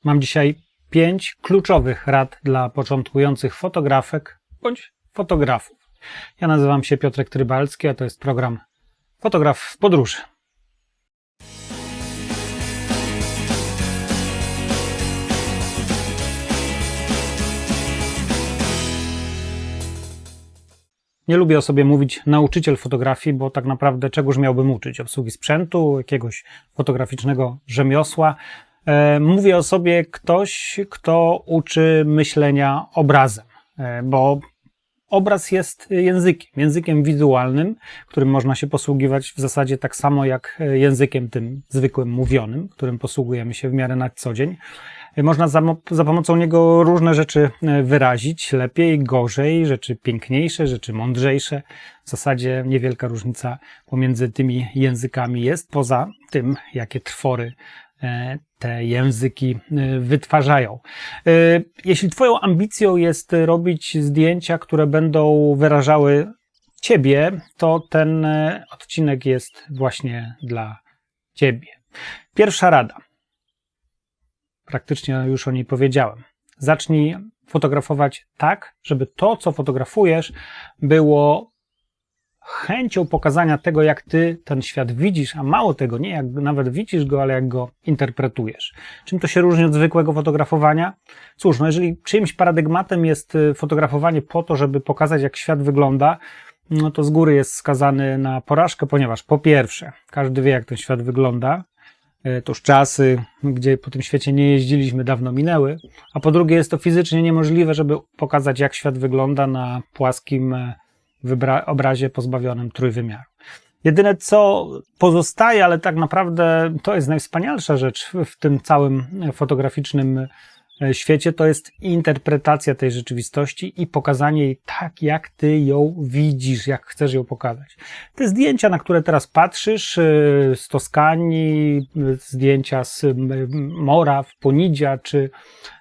Mam dzisiaj 5 kluczowych rad dla początkujących fotografek bądź fotografów. Ja nazywam się Piotrek Trybalski, a to jest program Fotograf w podróży. Nie lubię o sobie mówić nauczyciel fotografii, bo tak naprawdę czegoż miałbym uczyć? Obsługi sprzętu, jakiegoś fotograficznego rzemiosła. Mówię o sobie ktoś, kto uczy myślenia obrazem, bo obraz jest językiem wizualnym, którym można się posługiwać w zasadzie tak samo jak językiem tym zwykłym mówionym, którym posługujemy się w miarę na co dzień. Można za pomocą niego różne rzeczy wyrazić, lepiej, gorzej, rzeczy piękniejsze, rzeczy mądrzejsze. W zasadzie niewielka różnica pomiędzy tymi językami jest, poza tym, jakie twory te języki wytwarzają. Jeśli Twoją ambicją jest robić zdjęcia, które będą wyrażały Ciebie, to ten odcinek jest właśnie dla Ciebie. Pierwsza rada. Praktycznie już o niej powiedziałem. Zacznij fotografować tak, żeby to, co fotografujesz, było chęcią pokazania tego, jak ty ten świat widzisz, a mało tego, nie jak nawet widzisz go, ale jak go interpretujesz. Czym to się różni od zwykłego fotografowania? Cóż, no jeżeli czyimś paradygmatem jest fotografowanie po to, żeby pokazać, jak świat wygląda, no to z góry jest skazany na porażkę, ponieważ po pierwsze, każdy wie, jak ten świat wygląda, to już czasy, gdzie po tym świecie nie jeździliśmy, dawno minęły, a po drugie jest to fizycznie niemożliwe, żeby pokazać, jak świat wygląda na płaskim obrazie pozbawionym trójwymiaru. Jedyne, co pozostaje, ale tak naprawdę to jest najwspanialsza rzecz w tym całym fotograficznym świecie, to jest interpretacja tej rzeczywistości i pokazanie jej tak, jak ty ją widzisz, jak chcesz ją pokazać. Te zdjęcia, na które teraz patrzysz, z Toskanii, zdjęcia z mora w Ponidzia, czy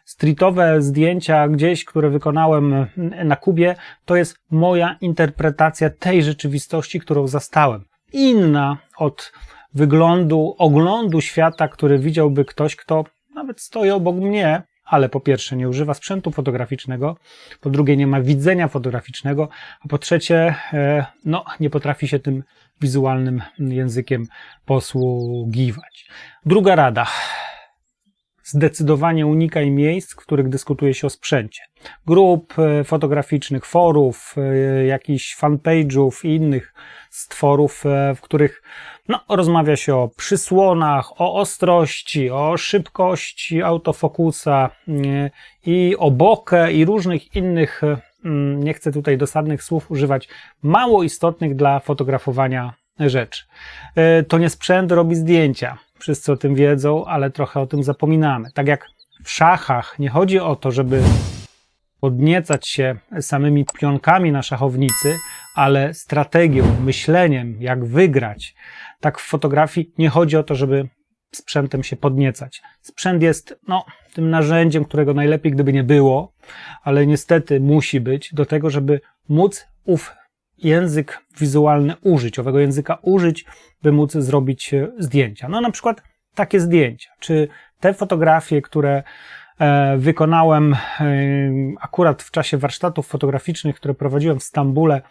streetowe zdjęcia gdzieś, które wykonałem na Kubie, to jest moja interpretacja tej rzeczywistości, którą zastałem. Inna od oglądu świata, który widziałby ktoś, kto nawet stoi obok mnie, ale po pierwsze nie używa sprzętu fotograficznego, po drugie nie ma widzenia fotograficznego, a po trzecie nie potrafi się tym wizualnym językiem posługiwać. Druga rada. Zdecydowanie unikaj miejsc, w których dyskutuje się o sprzęcie. Grup fotograficznych, forów, jakichś fanpage'ów i innych stworów, w których rozmawia się o przysłonach, o ostrości, o szybkości autofokusa i o bokeh i różnych innych, nie chcę tutaj dosadnych słów używać, mało istotnych dla fotografowania rzeczy. To nie sprzęt robi zdjęcia. Wszyscy o tym wiedzą, ale trochę o tym zapominamy. Tak jak w szachach nie chodzi o to, żeby podniecać się samymi pionkami na szachownicy, ale strategią, myśleniem, jak wygrać. Tak w fotografii nie chodzi o to, żeby sprzętem się podniecać. Sprzęt jest tym narzędziem, którego najlepiej gdyby nie było, ale niestety musi być do tego, żeby móc język wizualny użyć, owego języka użyć, by móc zrobić zdjęcia. Na przykład takie zdjęcia, czy te fotografie, które wykonałem akurat w czasie warsztatów fotograficznych, które prowadziłem w Stambule,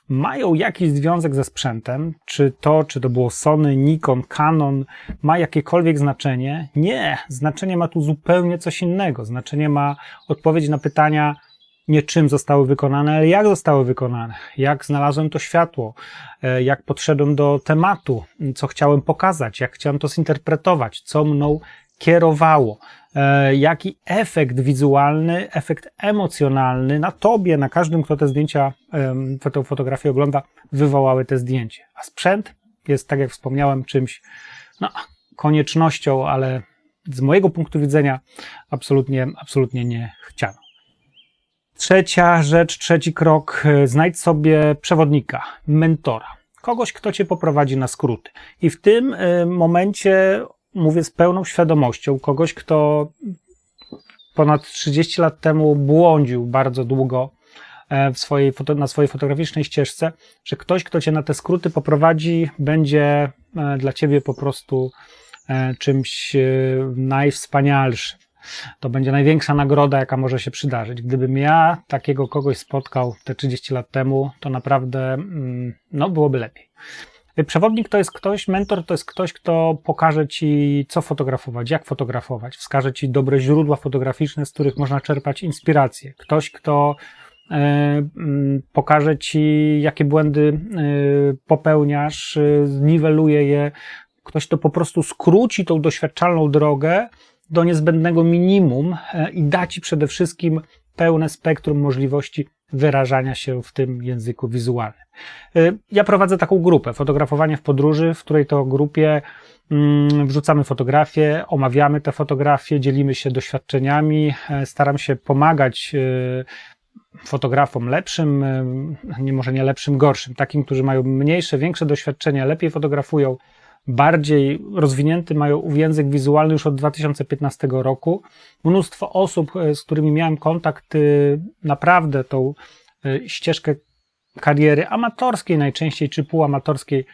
mają jakiś związek ze sprzętem, czy to było Sony, Nikon, Canon, ma jakiekolwiek znaczenie? Nie, znaczenie ma tu zupełnie coś innego. Znaczenie ma odpowiedź na pytania, nie czym zostały wykonane, ale jak zostały wykonane, jak znalazłem to światło, jak podszedłem do tematu, co chciałem pokazać, jak chciałem to zinterpretować, co mną kierowało, jaki efekt wizualny, efekt emocjonalny na tobie, na każdym, kto te zdjęcia, tę fotografię ogląda, wywołały te zdjęcie. A sprzęt jest, tak jak wspomniałem, czymś koniecznością, ale z mojego punktu widzenia absolutnie nie chciano. Trzecia rzecz, trzeci krok, znajdź sobie przewodnika, mentora, kogoś, kto cię poprowadzi na skróty. I w tym momencie mówię z pełną świadomością, kogoś, kto ponad 30 lat temu błądził bardzo długo na swojej fotograficznej ścieżce, że ktoś, kto cię na te skróty poprowadzi, będzie dla ciebie po prostu czymś najwspanialszym. To będzie największa nagroda, jaka może się przydarzyć. Gdybym ja takiego kogoś spotkał te 30 lat temu, to naprawdę no, byłoby lepiej. Przewodnik to jest ktoś, mentor to jest ktoś, kto pokaże ci, co fotografować, jak fotografować, wskaże ci dobre źródła fotograficzne, z których można czerpać inspirację. Ktoś, kto pokaże ci, jakie błędy popełniasz, zniweluje je. Ktoś, kto po prostu skróci tą doświadczalną drogę do niezbędnego minimum i da ci przede wszystkim pełne spektrum możliwości wyrażania się w tym języku wizualnym. Ja prowadzę taką grupę, fotografowanie w podróży, w której to grupie wrzucamy fotografie, omawiamy te fotografie, dzielimy się doświadczeniami, staram się pomagać fotografom lepszym, może nie lepszym, gorszym, takim, którzy mają mniejsze, większe doświadczenia, lepiej fotografują, bardziej rozwinięty mają język wizualny już od 2015 roku. Mnóstwo osób, z którymi miałem kontakt, naprawdę tą ścieżkę kariery amatorskiej najczęściej, czy półamatorskiej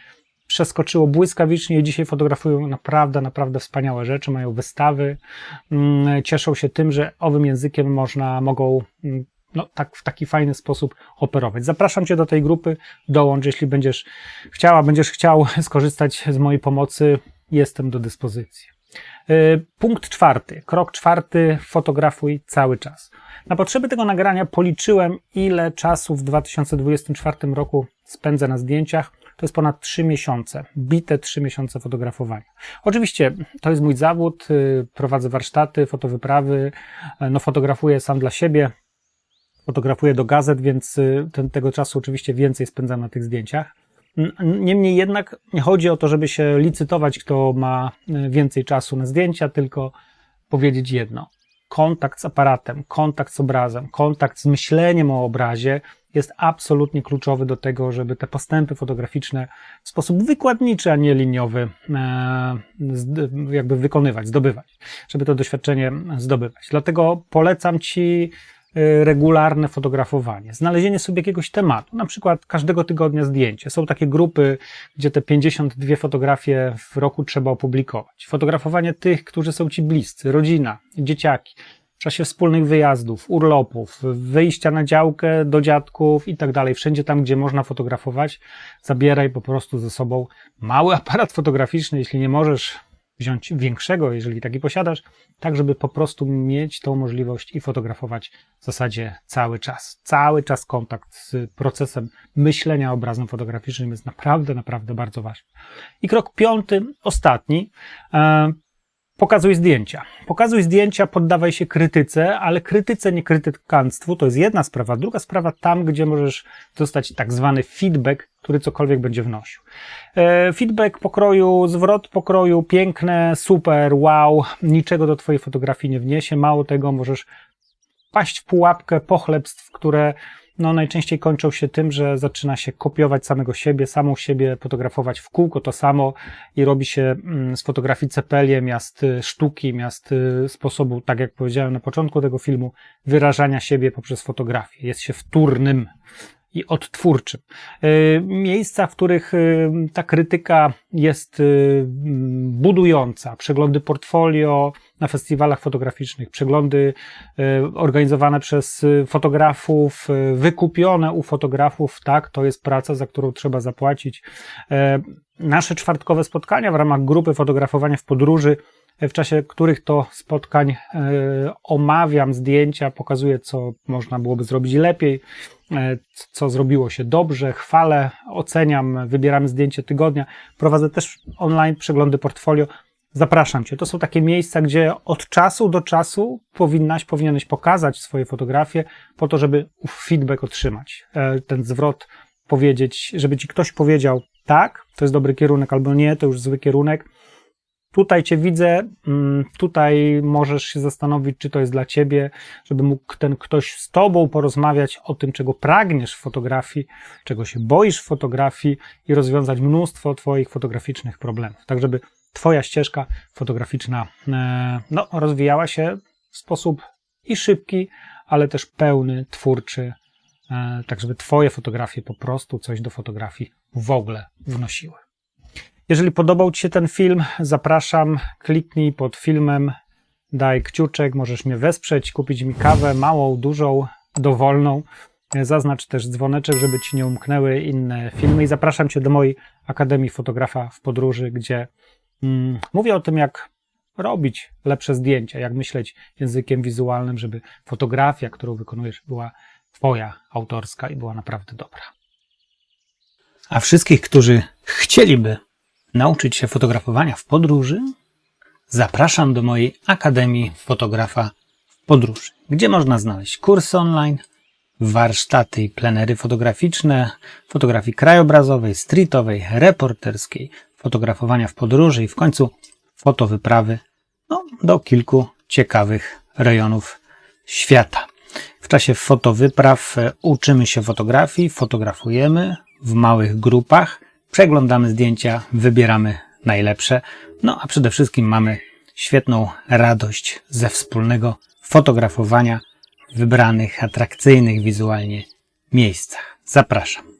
przeskoczyło błyskawicznie i dzisiaj fotografują naprawdę wspaniałe rzeczy, mają wystawy, cieszą się tym, że owym językiem mogą tak, w taki fajny sposób operować. Zapraszam Cię do tej grupy, dołącz, jeśli będziesz chciał skorzystać z mojej pomocy, jestem do dyspozycji. Punkt 4, krok 4, fotografuj cały czas. Na potrzeby tego nagrania policzyłem, ile czasu w 2024 roku spędzę na zdjęciach. To jest ponad 3 miesiące, bite 3 miesiące fotografowania. Oczywiście to jest mój zawód, prowadzę warsztaty, fotowyprawy, fotografuję sam dla siebie, fotografuję do gazet, więc tego czasu oczywiście więcej spędzam na tych zdjęciach. Niemniej jednak nie chodzi o to, żeby się licytować, kto ma więcej czasu na zdjęcia, tylko powiedzieć jedno. Kontakt z aparatem, kontakt z obrazem, kontakt z myśleniem o obrazie jest absolutnie kluczowy do tego, żeby te postępy fotograficzne w sposób wykładniczy, a nie liniowy jakby wykonywać, zdobywać, żeby to doświadczenie zdobywać. Dlatego polecam Ci regularne fotografowanie, znalezienie sobie jakiegoś tematu, na przykład każdego tygodnia zdjęcie. Są takie grupy, gdzie te 52 fotografie w roku trzeba opublikować. Fotografowanie tych, którzy są Ci bliscy, rodzina, dzieciaki, w czasie wspólnych wyjazdów, urlopów, wyjścia na działkę do dziadków i tak dalej. Wszędzie tam, gdzie można fotografować, zabieraj po prostu ze sobą mały aparat fotograficzny, jeśli nie możesz wziąć większego, jeżeli taki posiadasz, tak żeby po prostu mieć tą możliwość i fotografować w zasadzie cały czas. Cały czas kontakt z procesem myślenia obrazem fotograficznym jest naprawdę bardzo ważny. I krok 5, ostatni, pokazuj zdjęcia. Pokazuj zdjęcia, poddawaj się krytyce, ale krytyce, nie krytykanstwu, to jest jedna sprawa. Druga sprawa tam, gdzie możesz dostać tak zwany feedback, który cokolwiek będzie wnosił. Feedback pokroju, zwrot pokroju, piękne, super, wow, niczego do Twojej fotografii nie wniesie. Mało tego, możesz paść w pułapkę pochlebstw, które najczęściej kończą się tym, że zaczyna się kopiować samego siebie, samą siebie, fotografować w kółko to samo i robi się z fotografii cepelię miast sztuki, miast sposobu, tak jak powiedziałem na początku tego filmu, wyrażania siebie poprzez fotografię. Jest się wtórnym i odtwórczym. Miejsca, w których ta krytyka jest budująca, przeglądy portfolio na festiwalach fotograficznych, przeglądy organizowane przez fotografów, wykupione u fotografów, tak, to jest praca, za którą trzeba zapłacić. Nasze czwartkowe spotkania w ramach grupy fotografowania w podróży, w czasie których to spotkań omawiam zdjęcia, pokazuję, co można byłoby zrobić lepiej, co zrobiło się dobrze, chwalę, oceniam, wybieramy zdjęcie tygodnia, prowadzę też online przeglądy portfolio. Zapraszam Cię. To są takie miejsca, gdzie od czasu do czasu powinieneś pokazać swoje fotografie po to, żeby feedback otrzymać. Ten zwrot powiedzieć, żeby Ci ktoś powiedział, tak, to jest dobry kierunek, albo nie, to już zły kierunek. Tutaj Cię widzę, tutaj możesz się zastanowić, czy to jest dla Ciebie, żeby mógł ten ktoś z Tobą porozmawiać o tym, czego pragniesz w fotografii, czego się boisz w fotografii i rozwiązać mnóstwo Twoich fotograficznych problemów, tak żeby Twoja ścieżka fotograficzna rozwijała się w sposób i szybki, ale też pełny, twórczy, tak żeby Twoje fotografie po prostu coś do fotografii w ogóle wnosiły. Jeżeli podobał Ci się ten film, zapraszam, kliknij pod filmem daj kciuczek, możesz mnie wesprzeć, kupić mi kawę, małą, dużą, dowolną. Zaznacz też dzwoneczek, żeby Ci nie umknęły inne filmy i zapraszam Cię do mojej Akademii Fotografa w Podróży, gdzie mówię o tym, jak robić lepsze zdjęcia, jak myśleć językiem wizualnym, żeby fotografia, którą wykonujesz, była Twoja, autorska i była naprawdę dobra. A wszystkich, którzy chcieliby nauczyć się fotografowania w podróży, zapraszam do mojej Akademii Fotografa w Podróży, gdzie można znaleźć kursy online, warsztaty i plenery fotograficzne, fotografii krajobrazowej, streetowej, reporterskiej, fotografowania w podróży i w końcu fotowyprawy do kilku ciekawych rejonów świata. W czasie fotowypraw uczymy się fotografii, fotografujemy w małych grupach, przeglądamy zdjęcia, wybieramy najlepsze, a przede wszystkim mamy świetną radość ze wspólnego fotografowania w wybranych, atrakcyjnych wizualnie miejscach. Zapraszam.